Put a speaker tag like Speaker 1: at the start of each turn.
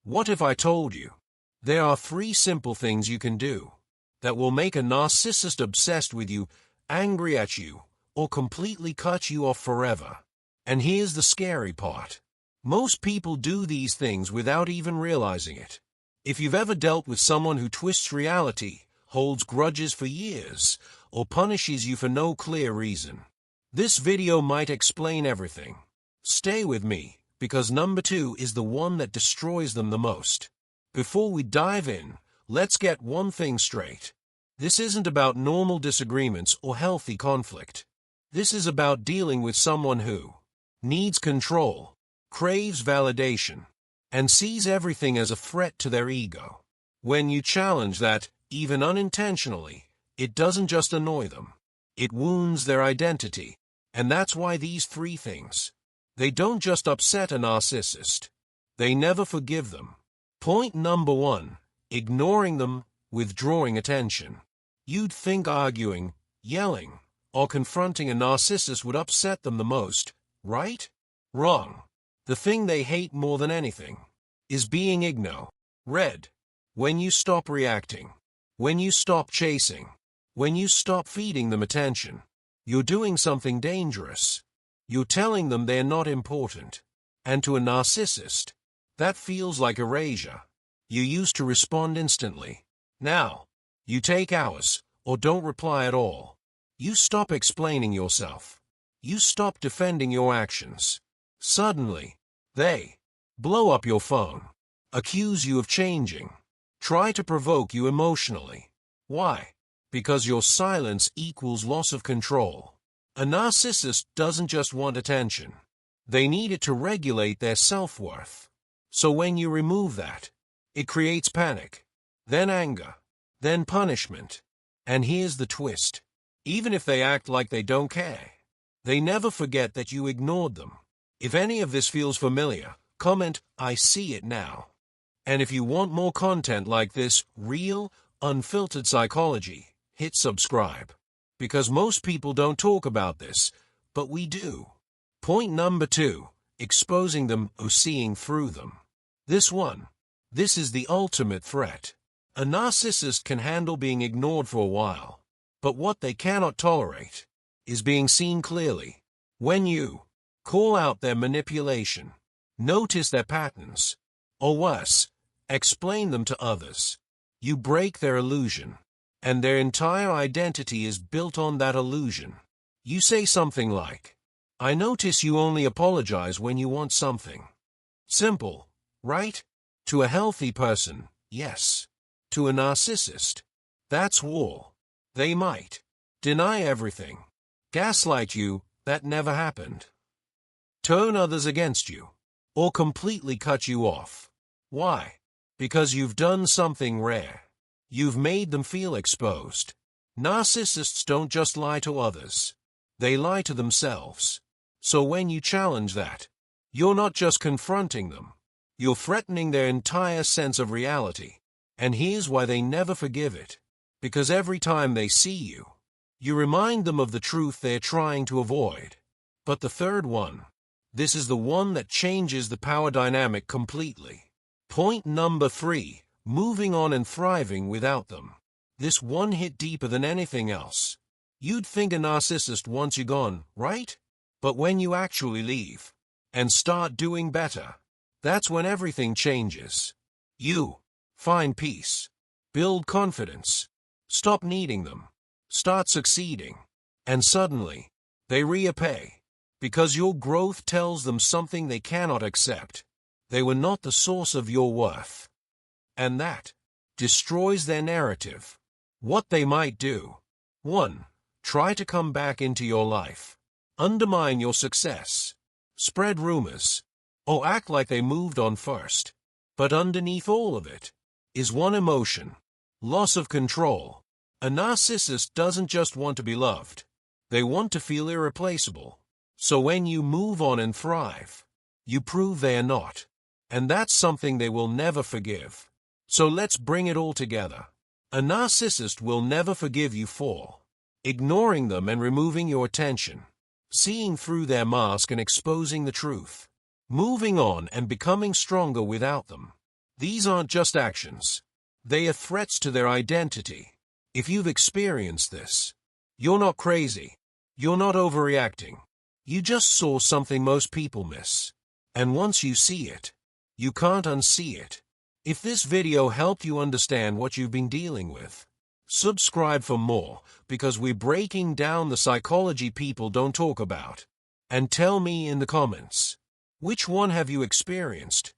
Speaker 1: What if I told you? There are 3 simple things you can do that will make a narcissist obsessed with you, angry at you, or completely cut you off forever. And here's the scary part. Most people do these things without even realizing it. If you've ever dealt with someone who twists reality, holds grudges for years, or punishes you for no clear reason, this video might explain everything. Stay with me, because number 2 is the one that destroys them the most. Before we dive in, let's get one thing straight. This isn't about normal disagreements or healthy conflict. This is about dealing with someone who needs control, craves validation, and sees everything as a threat to their ego. When you challenge that, even unintentionally, it doesn't just annoy them. It wounds their identity. And that's why these 3 things, they don't just upset a narcissist. They never forgive them. Point number 1, ignoring them, withdrawing attention. You'd think arguing, yelling, or confronting a narcissist would upset them the most, right? Wrong. The thing they hate more than anything is being ignored. When you stop reacting, when you stop chasing, when you stop feeding them attention, you're doing something dangerous. You're telling them they're not important. And to a narcissist, that feels like erasure. You used to respond instantly. Now, you take hours, or don't reply at all. You stop explaining yourself. You stop defending your actions. Suddenly, they blow up your phone, accuse you of changing, try to provoke you emotionally. Why? Because your silence equals loss of control. A narcissist doesn't just want attention. They need it to regulate their self-worth. So when you remove that, it creates panic, then anger, then punishment. And here's the twist. Even if they act like they don't care, they never forget that you ignored them. If any of this feels familiar, comment, "I see it now." And if you want more content like this, real, unfiltered psychology, hit subscribe. Because most people don't talk about this, but we do. Point number 2, exposing them or seeing through them. This is the ultimate threat. A narcissist can handle being ignored for a while, but what they cannot tolerate is being seen clearly. When you call out their manipulation, notice their patterns, or worse, explain them to others, you break their illusion, and their entire identity is built on that illusion. You say something like, "I notice you only apologize when you want something." Simple, right? To a healthy person, yes. To a narcissist, that's war. They might deny everything, gaslight you, that never happened, turn others against you, or completely cut you off. Why? Because you've done something rare. You've made them feel exposed. Narcissists don't just lie to others. They lie to themselves. So when you challenge that, you're not just confronting them. You're threatening their entire sense of reality. And here's why they never forgive it. Because every time they see you, you remind them of the truth they're trying to avoid. But the third one, this is the one that changes the power dynamic completely. Point number 3, moving on and thriving without them. This one hit deeper than anything else. You'd think a narcissist wants you gone, right? But when you actually leave and start doing better, that's when everything changes. You find peace, build confidence, stop needing them, start succeeding, and suddenly, they repay. Because your growth tells them something they cannot accept. They were not the source of your worth. And that destroys their narrative. What they might do: 1. Try to come back into your life, undermine your success, spread rumors, or act like they moved on first. But underneath all of it is one emotion: loss of control. A narcissist doesn't just want to be loved. They want to feel irreplaceable. So when you move on and thrive, you prove they are not. And that's something they will never forgive. So let's bring it all together. A narcissist will never forgive you for ignoring them and removing your attention, seeing through their mask and exposing the truth, moving on and becoming stronger without them. These aren't just actions. They are threats to their identity. If you've experienced this, you're not crazy. You're not overreacting. You just saw something most people miss. And once you see it, you can't unsee it. If this video helped you understand what you've been dealing with, subscribe for more, because we're breaking down the psychology people don't talk about. And tell me in the comments, which one have you experienced?